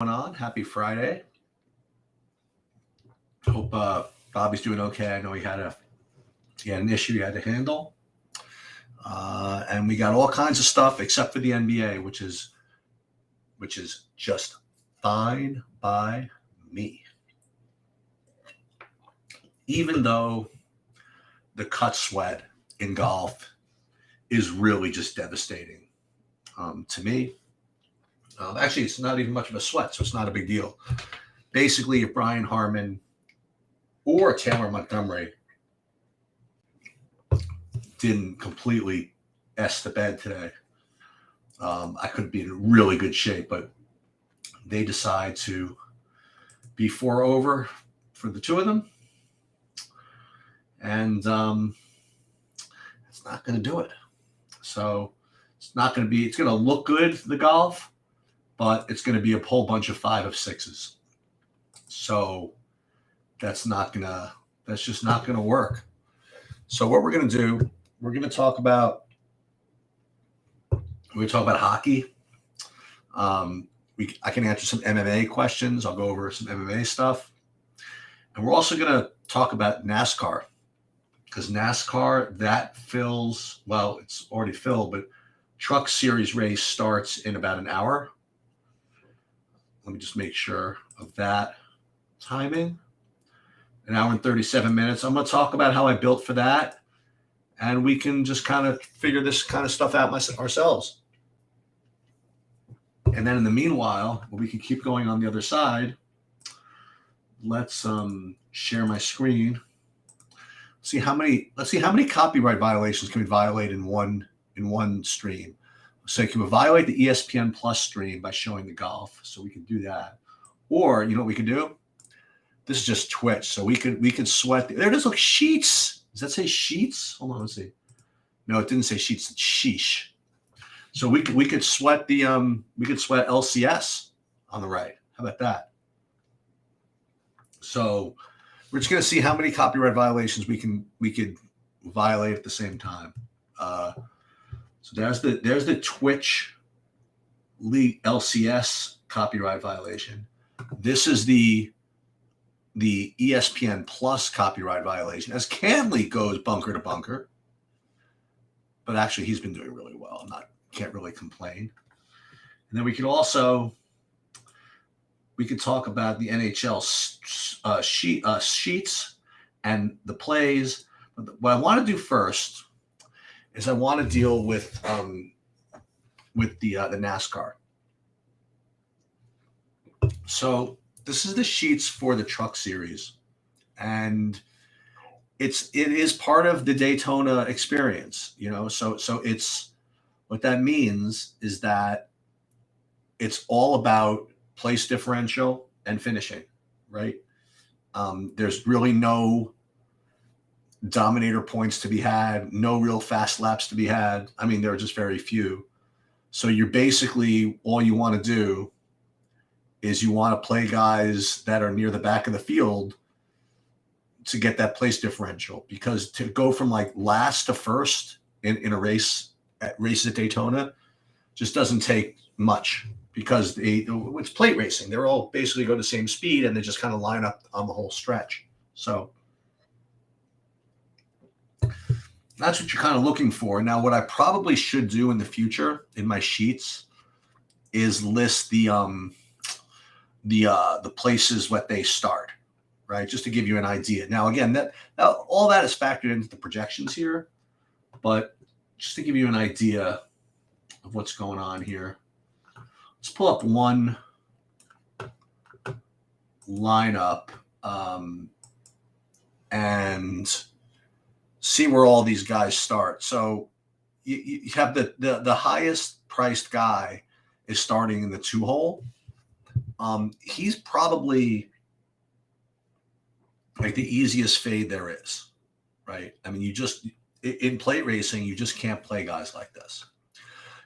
Going on? Happy Friday. Hope Bobby's doing okay. I know he had an issue he had to handle, and we got all kinds of stuff except for the NBA, which is just fine by me. Even though the cut sweat in golf is really just devastating to me. Actually, it's not even much of a sweat, so it's not a big deal. Basically, if Brian Harmon or Taylor Montgomery didn't completely S the bed today, I could be in really good shape, but they decide to be 4 over for the two of them, and it's not going to do it. So it's going to look good for the golf, but it's going to be a whole bunch of 5 of 6s. So that's just not going to work. So what we're going to do, we're going to talk about hockey. I can answer some MMA questions. I'll go over some MMA stuff. And we're also going to talk about NASCAR, because NASCAR, it's already filled, but Truck Series race starts in about an hour. Let me just make sure of that timing. An hour and 37 minutes. I'm going to talk about how I built for that, and we can just kind of figure this kind of stuff out ourselves. And then in the meanwhile, we can keep going on the other side. Let's share my screen. Let's see how many copyright violations can we violate in one stream. So can we violate the ESPN Plus stream by showing the golf? So we can do that. Or you know what we can do? This is just Twitch. So we could sweat. There it is. Look, sheets. Does that say sheets? Hold on, let's see. No, it didn't say sheets. It's sheesh. So we could sweat LCS on the right. How about that? So we're just going to see how many copyright violations we could violate at the same time. So there's the Twitch League LCS copyright violation. This is the ESPN Plus copyright violation, as Canley goes bunker to bunker. But actually, he's been doing really well. Can't really complain. And then we could talk about the NHL sheets and the plays. But what I want to do first is I want to deal with the NASCAR. So this is the sheets for the Truck Series, and it is part of the Daytona experience, So it's what that means is that it's all about place differential and finishing, right? There's really no dominator points to be had, no real fast laps to be had. I mean, there are just very few. So you're basically, all you want to do is you want to play guys that are near the back of the field to get that place differential, because to go from like last to first in a races at Daytona just doesn't take much, because it's plate racing. They're all basically go the same speed, and they just kind of line up on the whole stretch. So that's what you're kind of looking for. Now, what I probably should do in the future in my sheets is list the places what they start, right? Just to give you an idea. Now, again, all that is factored into the projections here, but just to give you an idea of what's going on here. Let's pull up one lineup and see where all these guys start. So you have the highest priced guy is starting in the 2-hole. He's probably like the easiest fade there is, right? I mean, in plate racing, you just can't play guys like this.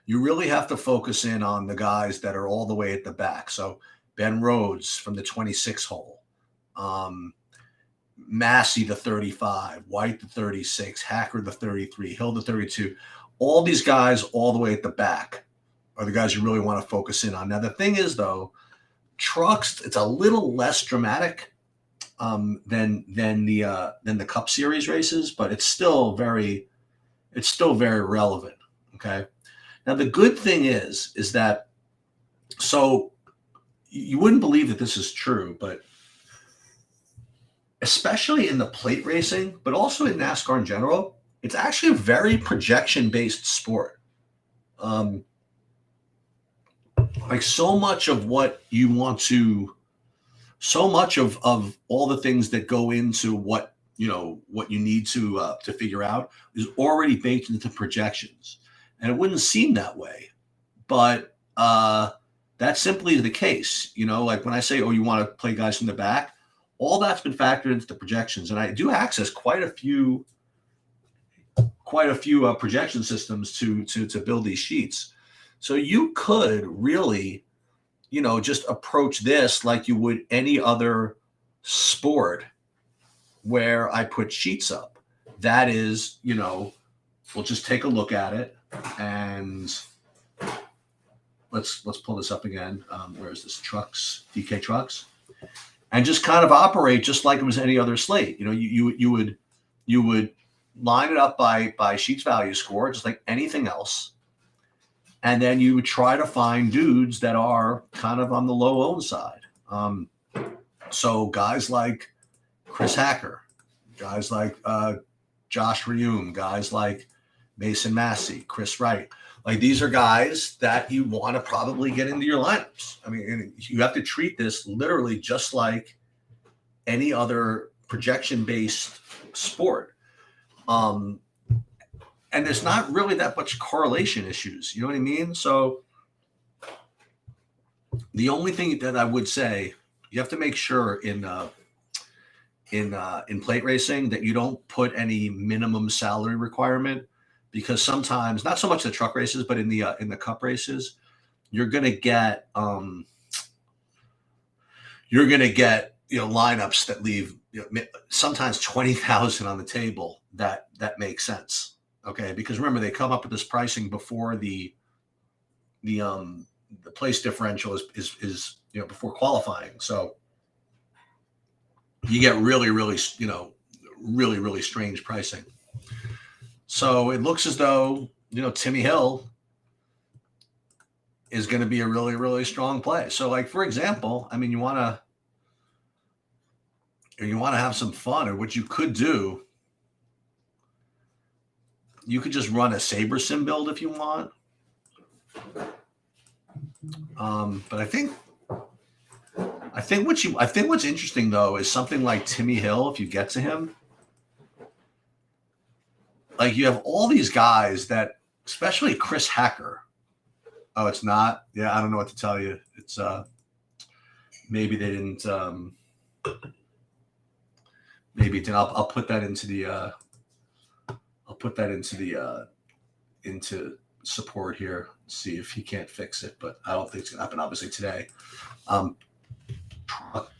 You really have to focus in on the guys that are all the way at the back. So Ben Rhodes from the 26 hole, Massey the 35, White the 36, Hacker the 33, Hill the 32. All these guys all the way at the back are the guys you really want to focus in on. Now, the thing is, though, trucks, it's a little less dramatic than the Cup Series races, but it's still very relevant. Okay. Now the good thing is that, so you wouldn't believe that this is true, but especially in the plate racing, but also in NASCAR in general, it's actually a very projection based sport. Like so much of what you want to, so much of all the things that go into what you need to figure out is already baked into projections, and it wouldn't seem that way, but that's simply the case. Like when I say, oh, you want to play guys from the back, all that's been factored into the projections, and I do access quite a few projection systems to build these sheets. So you could really, just approach this like you would any other sport where I put sheets up. That is, we'll just take a look at it, and let's pull this up again. Where is this? Trucks, DK Trucks, and just kind of operate just like it was any other slate. You would line it up by sheets value score, just like anything else. And then you would try to find dudes that are kind of on the low owned side. So guys like Chris Hacker, guys like Josh Reaume, guys like Mason Massey, Chris Wright. Like these are guys that you want to probably get into your lineups. I mean, you have to treat this literally just like any other projection-based sport. And there's not really that much correlation issues. You know what I mean? So the only thing that I would say, you have to make sure in plate racing that you don't put any minimum salary requirement, because sometimes, not so much the truck races, but in the Cup races, you're gonna get lineups that leave sometimes 20,000 on the table that make sense. Okay, because remember, they come up with this pricing before the place differential is before qualifying. So you get really strange pricing. So it looks as though Timmy Hill is going to be a really strong play. So, like, for example, I mean, you want to have some fun, or what you could do, you could just run a Saber Sim build if you want. But I think what's interesting though is something like Timmy Hill. If you get to him, like you have all these guys that, especially Chris Hacker. Oh, it's not. Yeah, I don't know what to tell you. It's maybe they didn't. Maybe it didn't. I'll put that into the. I'll put that into support here. See if he can't fix it, but I don't think it's gonna happen. Obviously today, truck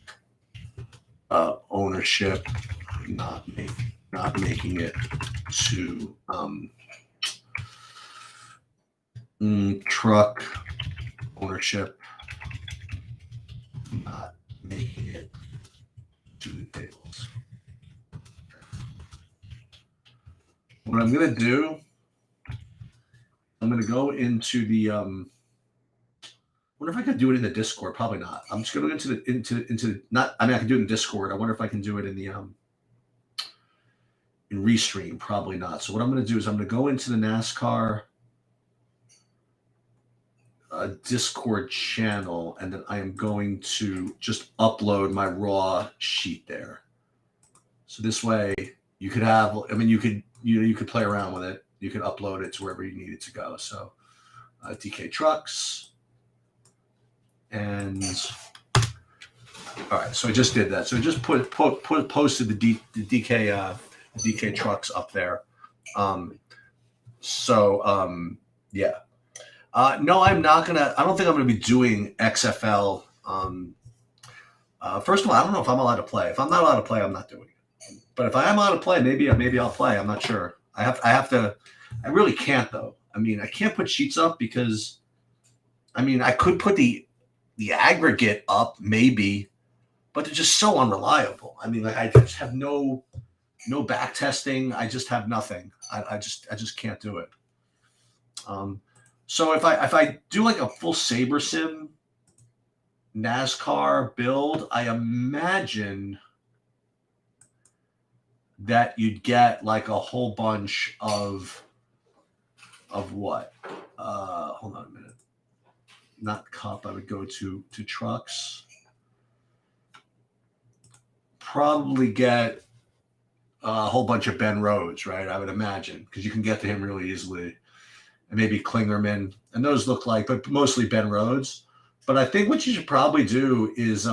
ownership not making it to truck ownership not making it to the tables. What I'm going to do, I'm going to go into the, I wonder if I could do it in the Discord. Probably not. I'm just going to go into not, I mean, I can do it in Discord. I wonder if I can do it in the, in Restream. Probably not. So what I'm going to do is I'm going to go into the NASCAR Discord channel, and then I am going to just upload my raw sheet there. So this way you could have, I mean, you could play around with it. You could upload it to wherever you need it to go. So DK Trucks. And all right, so I just did that. So I just posted the DK Trucks up there. Yeah. No, I'm not gonna. I don't think I'm gonna be doing XFL. First of all, I don't know if I'm allowed to play. If I'm not allowed to play, I'm not doing it. But if I am allowed to play, maybe I'll play. I'm not sure. I have to. I really can't though. I mean, I can't put sheets up because, I mean, I could put the the aggregate up, maybe, but they're just so unreliable. I mean, like I just have no back testing. I just have nothing. I just can't do it. So if I do like a full Saber Sim NASCAR build, I imagine that you'd get like a whole bunch of what? Hold on a minute. Not Cup. I would go to trucks. Probably get a whole bunch of Ben Rhodes, right? I would imagine, because you can get to him really easily. And maybe Klingerman. And those look like, but mostly Ben Rhodes. But I think what you should probably do is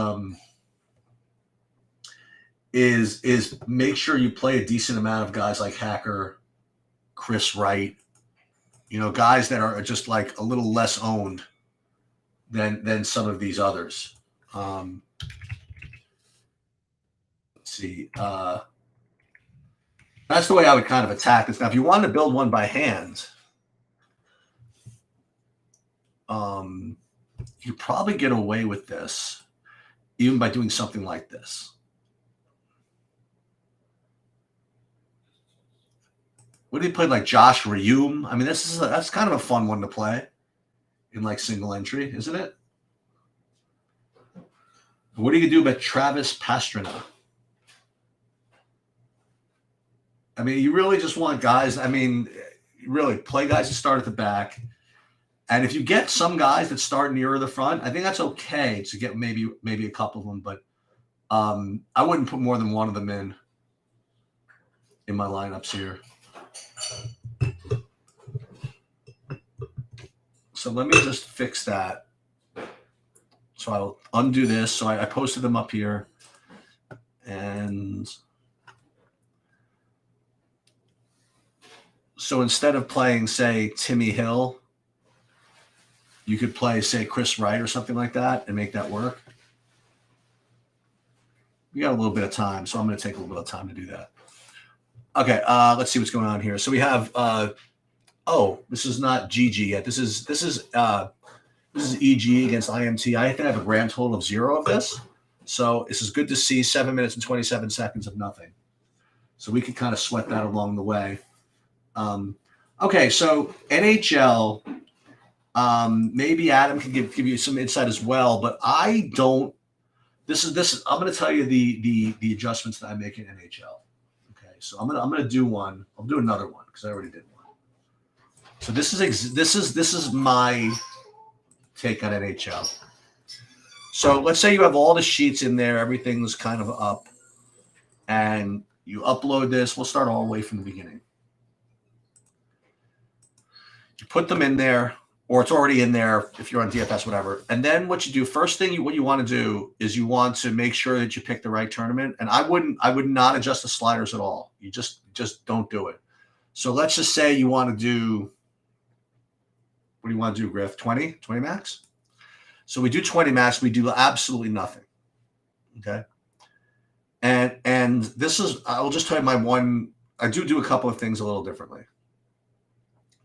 make sure you play a decent amount of guys like Hacker, Chris Wright, guys that are just like a little less owned than some of these others. Let's see. That's the way I would kind of attack this. Now, if you wanted to build one by hand, you probably get away with this even by doing something like this. What do you play, like Josh Reaume? I mean, that's kind of a fun one to play in like single entry, isn't it? What are you gonna do about Travis Pastrana? I mean, you really just want guys. I mean, really play guys that start at the back. And if you get some guys that start nearer the front, I think that's okay to get maybe a couple of them. But I wouldn't put more than one of them in my lineups here. So let me just fix that. So I'll undo this. So I posted them up here. And so instead of playing, say, Timmy Hill, you could play, say, Chris Wright or something like that and make that work. We got a little bit of time, so I'm going to take a little bit of time to do that. Okay, let's see what's going on here. So we have, this is not GG yet. This is EG against IMT. I think I have a grand total of 0 of this. So this is good to see. 7 minutes and 27 seconds of nothing. So we can kind of sweat that along the way. Okay, so NHL. Maybe Adam can give you some insight as well, but I don't. This is. I'm going to tell you the adjustments that I make in NHL. Okay, so I'm gonna do one. I'll do another one because I already did one. So this is my take on NHL. So let's say you have all the sheets in there, everything's kind of up, and you upload this. We'll start all the way from the beginning. You put them in there. Or it's already in there if you're on DFS, whatever. And then what you do, first thing what you want to do is you want to make sure that you pick the right tournament. And I would not adjust the sliders at all. You just don't do it. So let's just say you want to do, what do you want to do, Griff? 20 max? So we do 20 max. We do absolutely nothing. Okay. And this is, I'll just tell you I do a couple of things a little differently.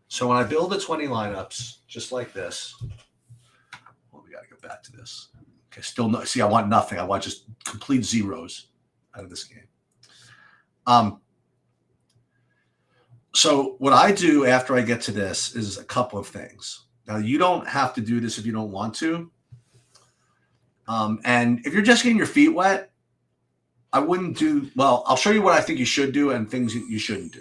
So when I build the 20 lineups, just like this, well, we got to get back to this. Okay, still no. See, I want nothing. I want just complete zeros out of this game. So what I do after I get to this is a couple of things. Now, you don't have to do this if you don't want to. And if you're just getting your feet wet, I wouldn't do, well, I'll show you what I think you should do and things you shouldn't do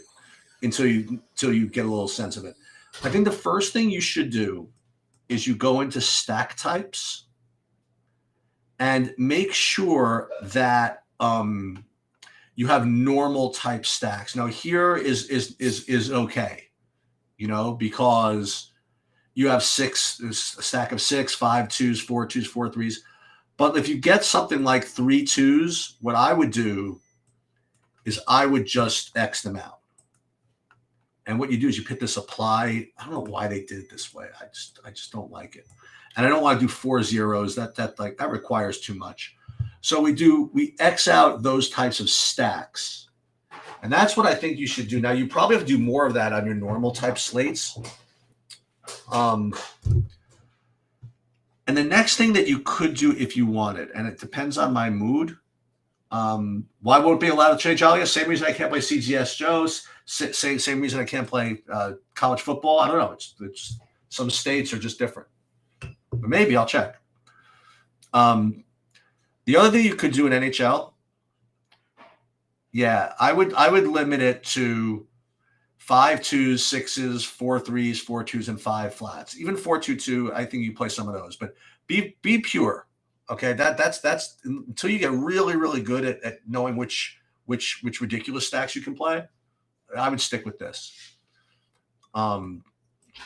until you get a little sense of it. I think the first thing you should do is you go into stack types and make sure that you have normal type stacks. Now here is okay, because you have a stack of 6, 5 2s, 4 2s, 4 3s. But if you get something like 3 2s, what I would do is I would just X them out. And what you do is you hit this apply. I don't know why they did it this way. I just don't like it. And I don't want to do 4 zeros. That requires too much. So we X out those types of stacks. And that's what I think you should do. Now you probably have to do more of that on your normal type slates. And the next thing that you could do if you wanted, and it depends on my mood. Why won't be allowed to change Alia? Same reason I can't play CGS Joe's. Same reason I can't play college football. I don't know. It's some states are just different. But maybe I'll check. The other thing you could do in NHL, yeah, I would limit it to 5 2s, 6s, 4 3s, 4 2s, and 5 flats. Even 4-2-2, I think you play some of those, but be pure. Okay, that's until you get really, really good at knowing which ridiculous stacks you can play. I would stick with this.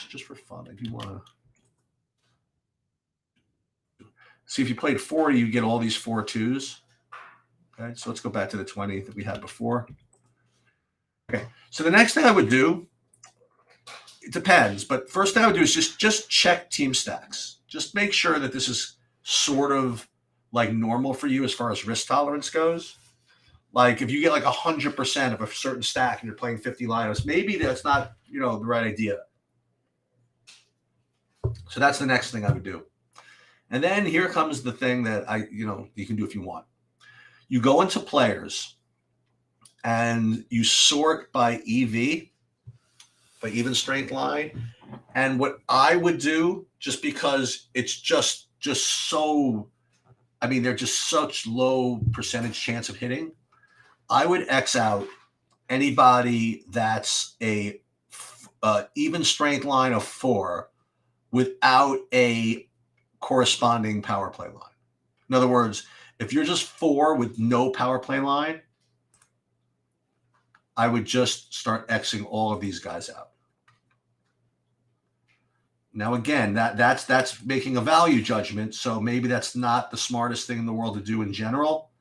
Just for fun, if you want to see if you played 40, you get all these 4 2s. Okay, so let's go back to the 20 that we had before. Okay, so the next thing I would do, it depends, but first thing I would do is just check team stacks. Just make sure that this is sort of like normal for you as far as risk tolerance goes. Like if you get like 100% of a certain stack and you're playing 50 lineups, maybe that's not, the right idea. So that's the next thing I would do. And then here comes the thing that you can do if you want. You go into players and you sort by EV, by even strength line. And what I would do, just because it's just so, they're just such low percentage chance of hitting, I would X out anybody that's a even strength line of 4 without a corresponding power play line. In other words, if you're just 4 with no power play line, I would just start Xing all of these guys out. Now, again, that's making a value judgment, so maybe that's not the smartest thing in the world to do in general.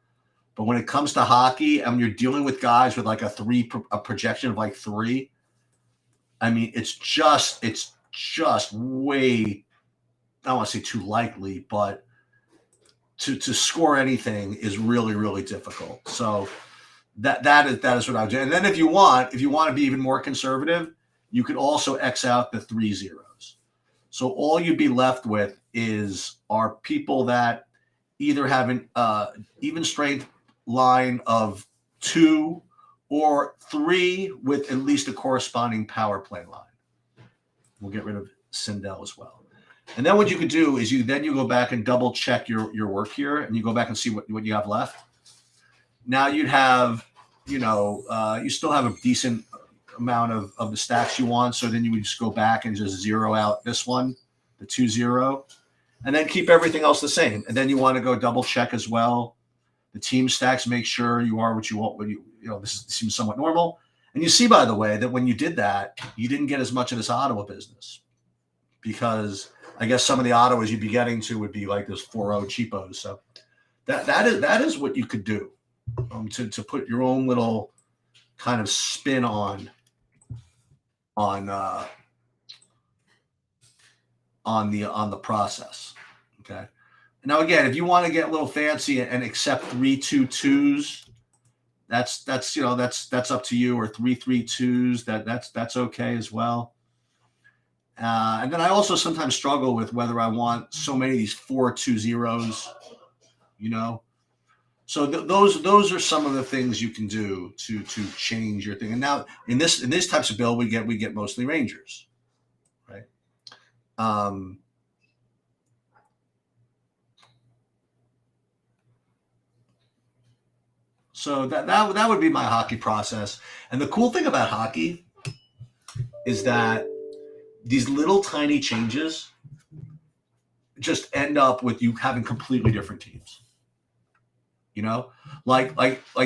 But when it comes to hockey, and you're dealing with guys with like a projection of like 3, it's just way, I don't want to say too likely, but to score anything is really, really difficult. So that is what I would do. And then if you want to be even more conservative, you could also X out the 3 zeros. So all you'd be left with are people that either have an even strength line of 2 or 3 with at least a corresponding power play line. We'll get rid of Sindel as well. And then what you could do is you go back and double check your work here, and you go back and see what you have left. Now you'd have, you still have a decent amount of the stacks you want. So then you would just go back and just zero out this one, the 2-0, and then keep everything else the same. And then you want to go double check as well the team stacks, make sure you are what you want. This seems somewhat normal. And you see, by the way, that when you did that, you didn't get as much of this Ottawa business, because I guess some of the Ottawas you'd be getting to would be like those 4-0 cheapos. So that is what you could do to put your own little kind of spin on the process. Okay. Now again, if you want to get a little fancy and accept 3-2-2s, that's up to you, or 3-3-2s. That's okay as well. And then I also sometimes struggle with whether I want so many of these 4-2-0s, So those are some of the things you can do to change your thing. And now in this types of build, we get mostly Rangers, right? So that would be my hockey process. And the cool thing about hockey is that these little tiny changes just end up with you having completely different teams. Like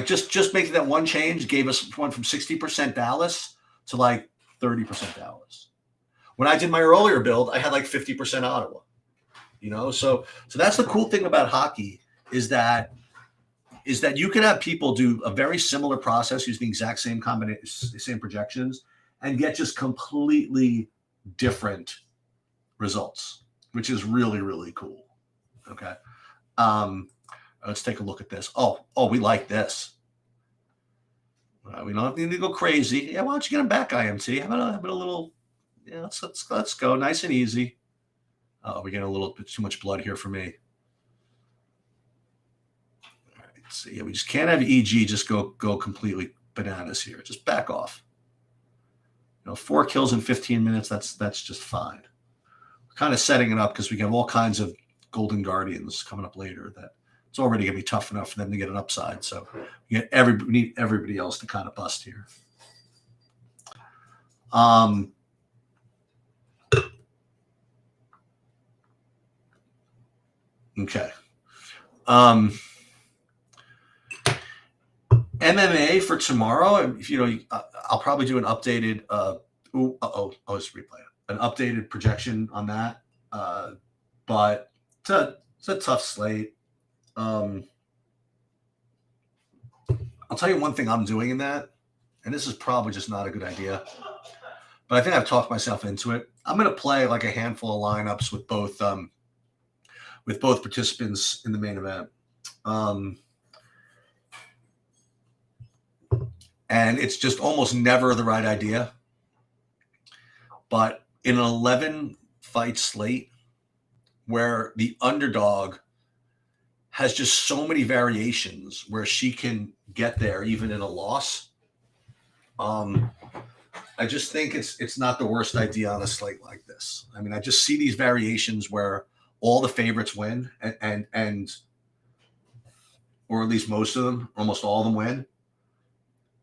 just making that one change gave us one from 60% Dallas to like 30% Dallas. When I did my earlier build, I had like 50% Ottawa. So that's the cool thing about hockey is that you can have people do a very similar process using the exact same combination, same projections, and get just completely different results, which is really, really cool. Okay. Let's take a look at this. Oh, we like this. We don't need to go crazy. Yeah, why don't you get him back, IMT? How about a little? Yeah, let's go nice and easy. We're getting a little bit too much blood here for me. All right, so yeah, we just can't have EG just go completely bananas here. Just back off. 4 kills in 15 minutes. That's just fine. We're kind of setting it up because we have all kinds of Golden Guardians coming up later that it's already going to be tough enough for them to get an upside. So we need everybody else to kind of bust here. Okay. MMA for tomorrow. I'll probably do an updated. It's replay. An updated projection on that. But it's a tough slate. I'll tell you one thing I'm doing in that, and this is probably just not a good idea, but I think I've talked myself into it. I'm going to play like a handful of lineups with both participants in the main event. And it's just almost never the right idea. But in an 11-fight slate where the underdog has just so many variations where she can get there even in a loss, I just think it's not the worst idea on a slate like this. I mean, I just see these variations where all the favorites win and or at least most of them, almost all of them win.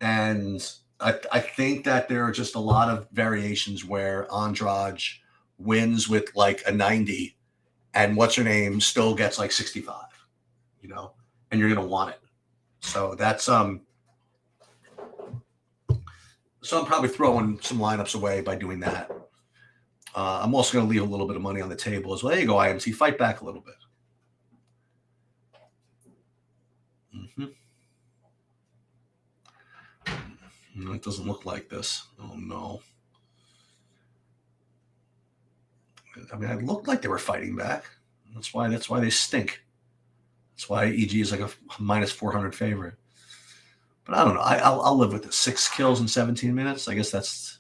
And I think that there are just a lot of variations where Andrade wins with like a 90 and what's her name still gets like 65, and you're going to want it. So that's, so I'm probably throwing some lineups away by doing that. I'm also going to leave a little bit of money on the table as well. There you go, IMT. Fight back a little bit. No, it doesn't look like this. Oh, no. I mean, it looked like they were fighting back. That's why they stink. That's why EG is like a minus 400 favorite. But I don't know. I'll live with it. 6 kills in 17 minutes. I guess that's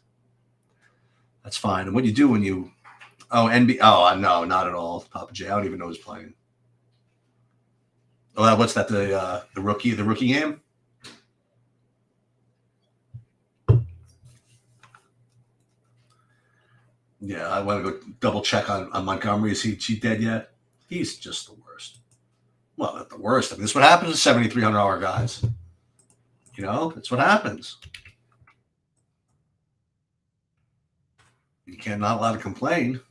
fine. And what you do when you no, not at all. Papa J. I don't even know who's playing. Oh, what's that? The rookie game? Yeah, I want to go double check on Montgomery. Is he dead yet? He's just the worst. Well, not the worst. I mean, this is what happens to $7,300 guys. That's what happens. You can't, not allowed to complain.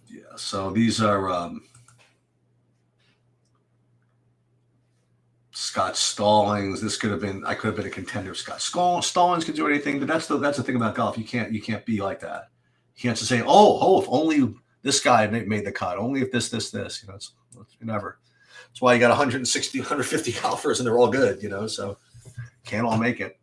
Yeah, so these are Scott Stallings. I could have been a contender. Scott Stallings can do anything, but that's the thing about golf. You can't be like that. You can't just say, if only this guy made the cut. Only if this. It's never. That's why you got 160, 150 golfers, and they're all good. So can't all make it.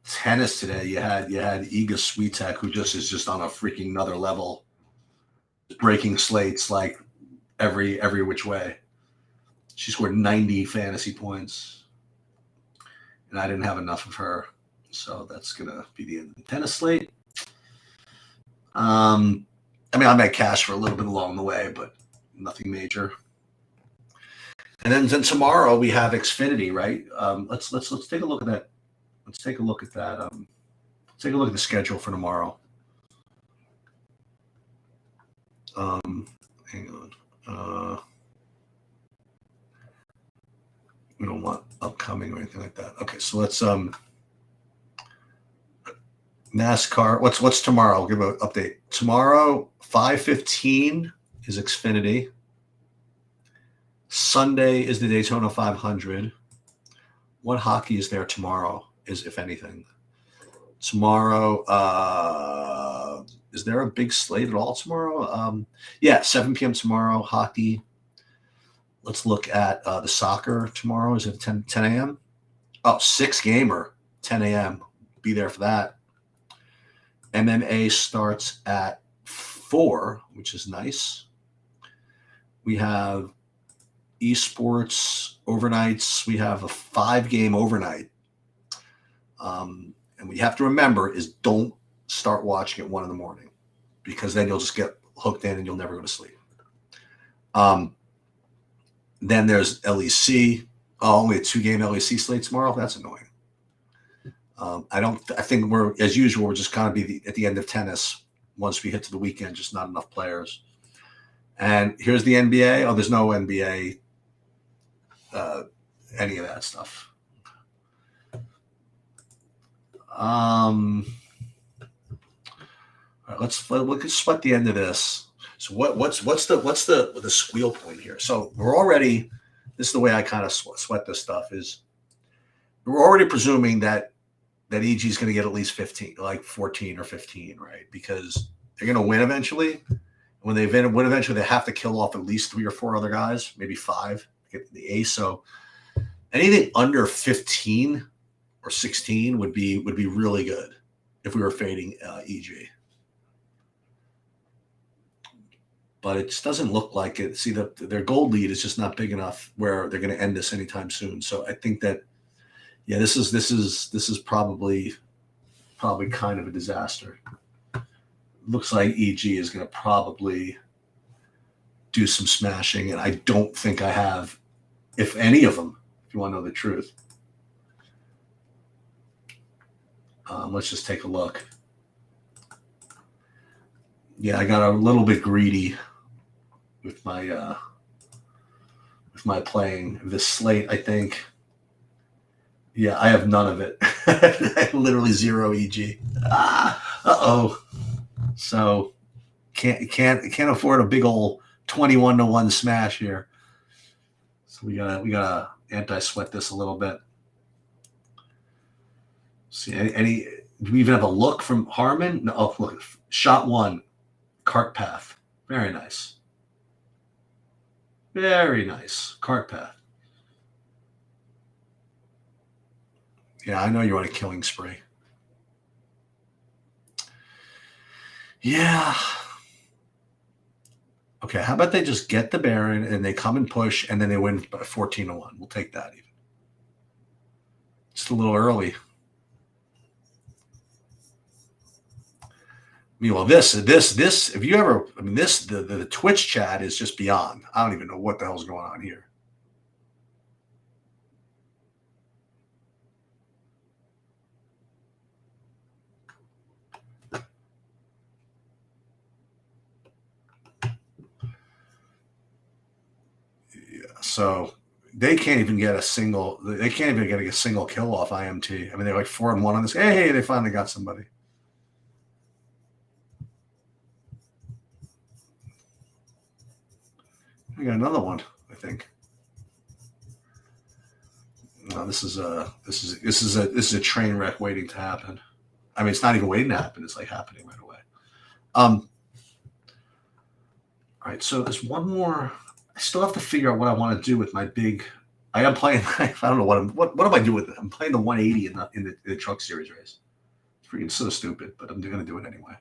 Tennis today, you had Iga Swiatek, who is just on a freaking another level, breaking slates like every which way. She scored 90 fantasy points, and I didn't have enough of her, so that's gonna be the end of the tennis slate. I mean, I made cash for a little bit along the way, but nothing major. And then tomorrow we have Xfinity, right? Let's take a look at that. Let's take a look at that. Let's take a look at the schedule for tomorrow. Hang on. We don't want upcoming or anything like that. Okay, so let's NASCAR. What's tomorrow? I'll give an update. Tomorrow, 5:15 is Xfinity. Sunday is the Daytona 500. What hockey is there tomorrow? If anything, tomorrow, is there a big slate at all tomorrow? 7 p.m. tomorrow, hockey. Let's look at the soccer tomorrow. Is it 10 a.m.? Oh, 6 gamer, 10 a.m. Be there for that. MMA starts at 4, which is nice. We have esports overnights. We have a 5-game overnight. And what you have to remember is don't start watching at 1 a.m, because then you'll just get hooked in and you'll never go to sleep. Then there's LEC. Oh, only a 2-game LEC slate tomorrow. That's annoying. I think we're, as usual, we're just kind of be at the end of tennis. Once we hit to the weekend, just not enough players. And here's the NBA. Oh, there's no NBA, any of that stuff. All right, let's sweat the end of this. So what's the squeal point here? So we're already, this is the way I kind of sweat this stuff, is we're already presuming that EG is going to get at least 15, like 14 or 15, right? Because they're going to win eventually. When they win eventually, they have to kill off at least 3 or 4 other guys, maybe 5 to get the ace. So anything under 15 or 16 would be really good if we were fading EG. But it just doesn't look like it. See, their gold lead is just not big enough where they're going to end this anytime soon. So I think that, yeah, this is probably kind of a disaster. Looks like EG is going to probably do some smashing, and I don't think I have, if any of them, if you want to know the truth. Let's just take a look. Yeah, I got a little bit greedy with my playing this slate, I think. Yeah, I have none of it. Literally 0 EG. Uh-oh. So can't afford a big old 21-1 smash here. So we gotta anti-sweat this a little bit. See, do we even have a look from Harmon? No, oh, look, shot 1, cart path. Very nice. Very nice. Cart path. Yeah, I know you're on a killing spree. Yeah. Okay, how about they just get the Baron and they come and push and then they win by 14-1. We'll take that even. Just a little early. Meanwhile, this, if you ever, I mean, the Twitch chat is just beyond. I don't even know what the hell's going on here. So they can't even get a single. They can't even get a single kill off IMT. I mean, they're like 4-1 on this. Hey, they finally got somebody. We got another one, I think. No, this is a train wreck waiting to happen. I mean, it's not even waiting to happen. It's like happening right away. All right, so there's one more. I still have to figure out what I want to do with my big. I am playing. I don't know what am I doing with it? I'm playing the 180 in the truck series race. It's freaking so stupid, but I'm going to do it anyway.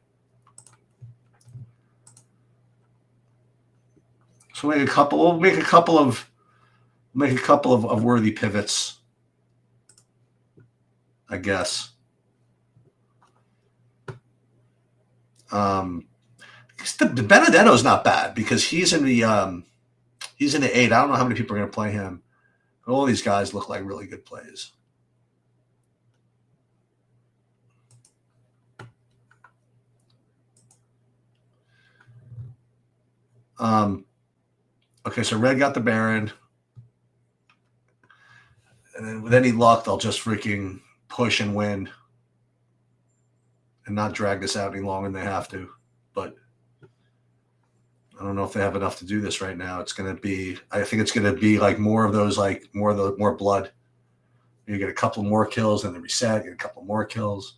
So we'll make a couple of worthy pivots, I guess. The Benedetto's not bad because he's in the 8. I don't know how many people are going to play him. But all these guys look like really good plays. Okay, so Red got the Baron. And then with any luck, they'll just freaking push and win and not drag this out any longer than they have to. But I don't know if they have enough to do this right now. I think it's going to be like more of those, like more blood. You get a couple more kills, then they reset, get a couple more kills.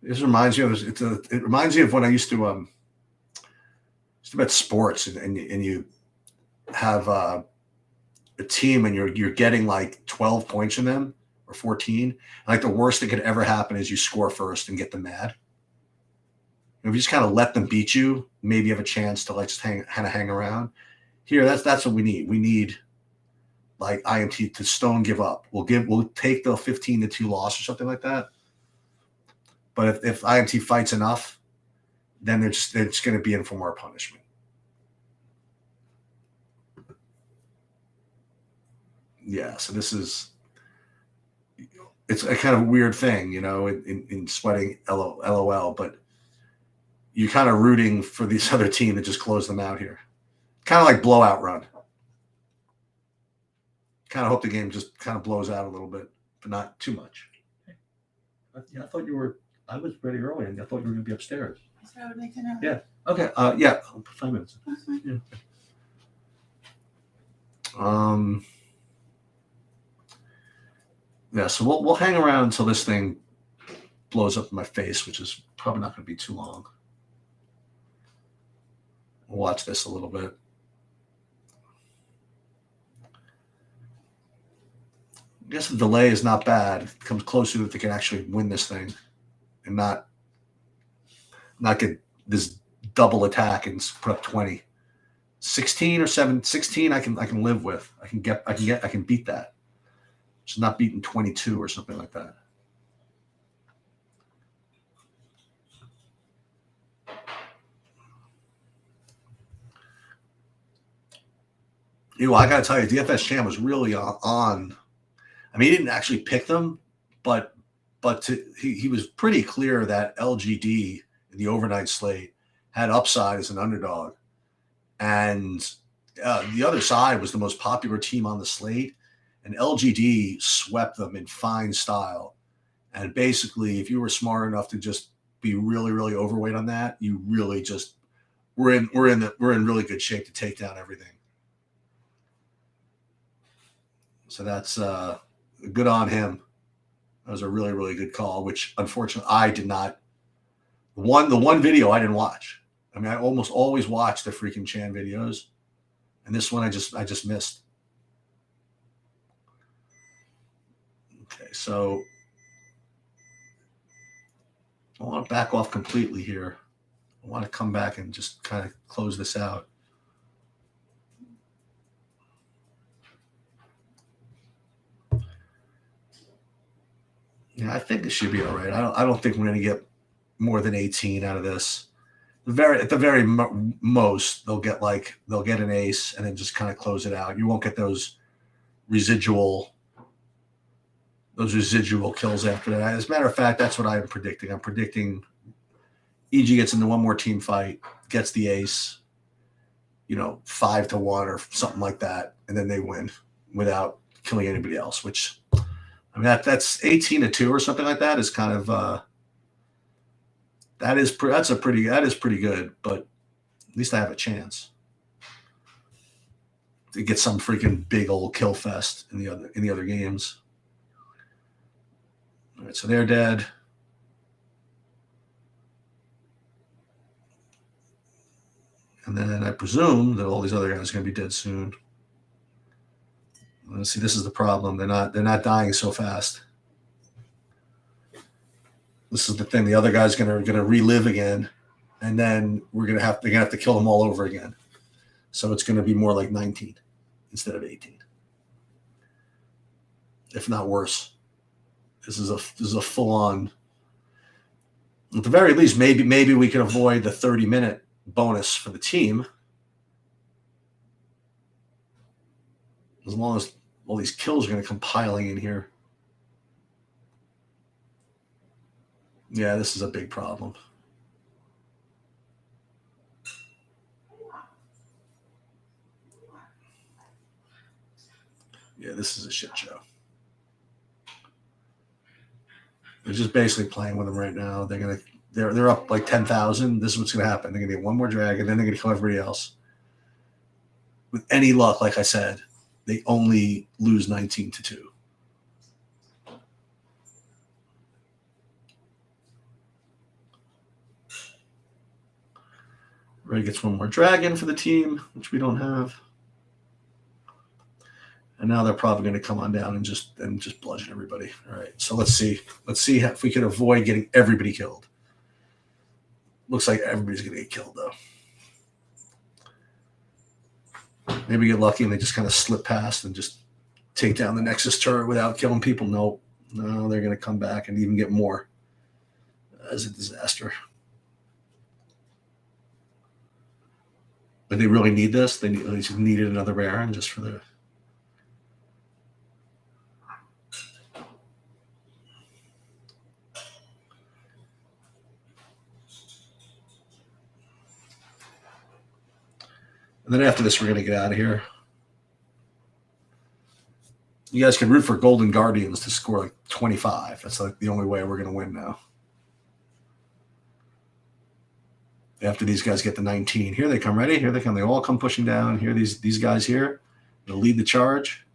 This reminds me of when I used to bet sports and you have a team and you're getting like 12 points in them or 14. Like the worst that could ever happen is you score first and get them mad. If you just kind of let them beat you, maybe you have a chance to like just hang around. Here, that's what we need. We need like IMT to stone give up. We'll take the 15-2 loss or something like that. But if IMT fights enough, then they're just going to be in for more punishment. Yeah, so it's a kind of weird thing, in sweating LOL, but you're kind of rooting for this other team to just close them out here. Kind of like blowout run. Kind of hope the game just kind of blows out a little bit, but not too much. Yeah, I thought I was ready early, and I thought you were going to be upstairs. So I would make a note. Yeah. Okay. Yeah. 5 minutes. Yeah. Yeah. So we'll hang around until this thing blows up in my face, which is probably not going to be too long. We'll watch this a little bit. I guess the delay is not bad. It comes closer that they can actually win this thing and not get this double attack and put up 20. 16 or 16 I can live with. I can beat that. Just not beating 22 or something like that. I got to tell you, DFS Champ was really on. I mean, he didn't actually pick them, but he was pretty clear that LGD in the overnight slate had upside as an underdog. And the other side was the most popular team on the slate. And LGD swept them in fine style. And basically, if you were smart enough to just be really, really overweight on that, you really just we're in really good shape to take down everything. So that's good on him. That was a really, really good call, which unfortunately I did not. The one video I didn't watch. I mean, I almost always watch the freaking Chan videos, and this one I just missed. Okay, so I want to back off completely here. I want to come back and just kind of close this out. Yeah, I think it should be all right. I don't think we're going to get more than 18 out of this. At the very most, they'll get an ace and then just kind of close it out. You won't get those residual kills after that. As a matter of fact, that's what I'm predicting. I'm predicting EG gets into one more team fight, gets the ace, 5-1 or something like that, and then they win without killing anybody else. Which, I mean, that's 18-2 or something like that is kind of that is pretty good. But at least I have a chance to get some freaking big old kill fest in the other games. All right, so they're dead. And then I presume that all these other guys are going to be dead soon. Let's see, this is the problem. They're not dying so fast. This is the thing. The other guy's going to relive again, and then they're going to have to kill them all over again. So it's going to be more like 19 instead of 18, if not worse. This is a full on. At the very least, maybe we can avoid the 30-minute bonus for the team, as long as all these kills are going to come piling in here. Yeah, this is a big problem. Yeah, this is a shit show. They're just basically playing with them right now. They're up like 10,000. This is what's going to happen. They're going to get one more drag, and then they're going to kill everybody else. With any luck, like I said, they only lose 19-2. Ray gets one more dragon for the team, which we don't have. And now they're probably going to come on down and just bludgeon everybody. All right. So let's see if we can avoid getting everybody killed. Looks like everybody's going to get killed though. Maybe get lucky and they just kind of slip past and just take down the Nexus turret without killing people. No, they're going to come back and even get more. As a disaster. But they really need this. They needed another Baron just for the. And then after this, we're going to get out of here. You guys can root for Golden Guardians to score like 25. That's like the only way we're going to win now. After these guys get the 19. Here they come. Ready? Here they come. They all come pushing down. Here these guys here. They'll lead the charge.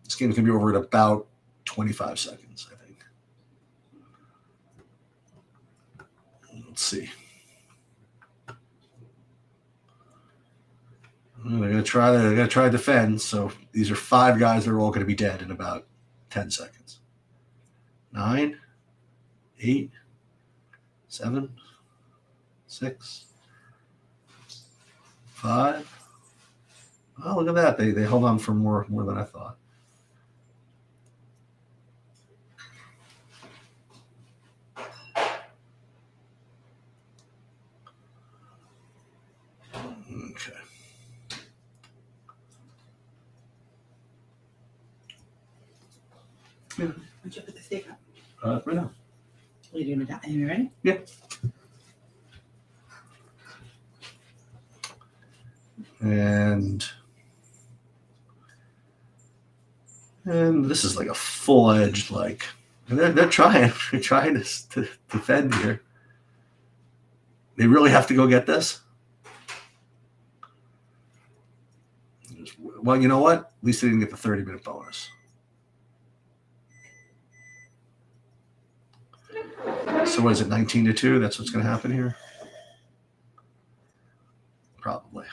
This game's going to be over at about 25 seconds, I think. Let's see. They're going to try to defend. So these are 5 guys that are all going to be dead in about 10 seconds. 9, 8, 7, 6, 5. Oh, look at that. They held on for more than I thought. Okay. Yeah. Would you put the steak up? Right now. Are you doing that? Are you ready? Yeah. And this is like a full-edged, like, and they're trying to defend here. They really have to go get this. Well, you know what? At least they didn't get the 30-minute bonus. So what is it, 19-2? That's what's going to happen here? Probably.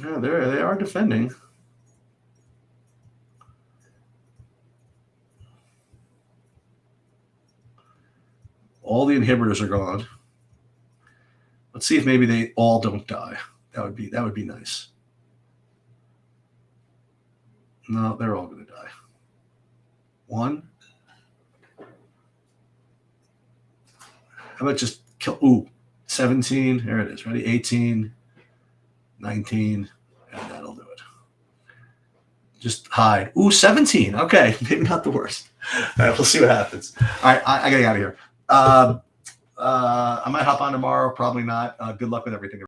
Yeah, they are defending. All the inhibitors are gone. Let's see if maybe they all don't die. That would be nice. No, they're all going to die. 1. How about just kill? Ooh, 17. There it is. Ready? 18, 19, and that'll do it. Just hide. Ooh, 17. Okay, maybe not the worst. All right, we'll see what happens. All right, I got to get out of here. I might hop on tomorrow. Probably not. Good luck with everything.